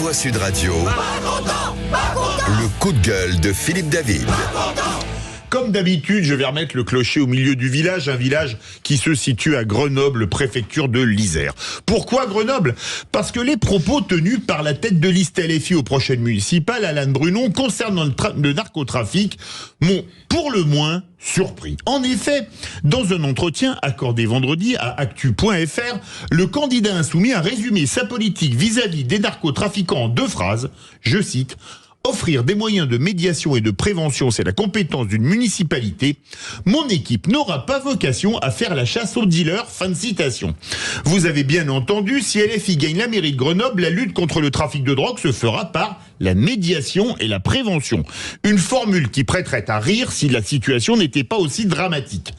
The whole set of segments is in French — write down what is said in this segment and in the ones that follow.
Palois Sud Radio. Le coup de gueule de Philippe David. Comme d'habitude, je vais remettre le clocher au milieu du village, un village qui se situe à Grenoble, préfecture de l'Isère. Pourquoi Grenoble ? Parce que les propos tenus par la tête de liste LFI aux prochaines municipales, Alain Brunon, concernant le narcotrafic, m'ont pour le moins surpris. En effet, dans un entretien accordé vendredi à actu.fr, le candidat insoumis a résumé sa politique vis-à-vis des narcotrafiquants en 2 phrases, je cite: offrir des moyens de médiation et de prévention, c'est la compétence d'une municipalité. Mon équipe n'aura pas vocation à faire la chasse aux dealers. Fin de citation. Vous avez bien entendu, si LFI gagne la mairie de Grenoble, la lutte contre le trafic de drogue se fera par la médiation et la prévention. Une formule qui prêterait à rire si la situation n'était pas aussi dramatique.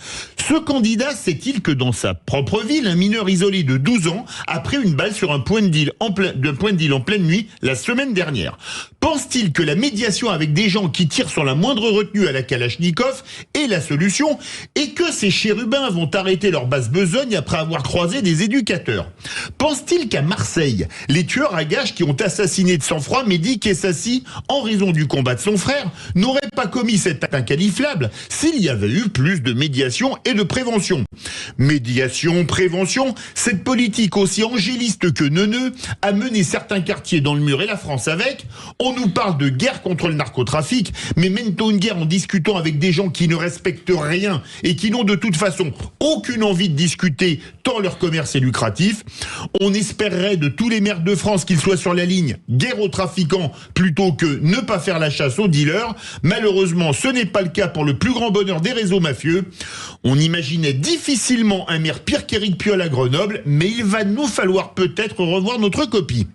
Ce candidat sait-il que dans sa propre ville, un mineur isolé de 12 ans a pris une balle sur un point de deal en pleine nuit la semaine dernière? Pense-t-il que la médiation avec des gens qui tirent sur la moindre retenue à la Kalachnikov est la solution et que ces chérubins vont arrêter leur basse besogne après avoir croisé des éducateurs? Pense-t-il qu'à Marseille, les tueurs à gages qui ont assassiné de sang-froid Mehdi Kessassi en raison du combat de son frère n'auraient pas commis cet acte inqualifiable s'il y avait eu plus de médiation et de prévention? Médiation, prévention, cette politique aussi angéliste que neuneux a mené certains quartiers dans le mur et la France avec. On nous parle de guerre contre le narcotrafic, mais mène-t-on une guerre en discutant avec des gens qui ne respectent rien et qui n'ont de toute façon aucune envie de discuter tant leur commerce est lucratif? On espérerait de tous les maires de France qu'ils soient sur la ligne guerre aux trafiquants plutôt que ne pas faire la chasse aux dealers. Malheureusement, ce n'est pas le cas pour le plus grand bonheur des réseaux mafieux. On imaginait difficilement un maire pire qu'Éric Piolle à Grenoble, mais il va nous falloir peut-être revoir notre copie.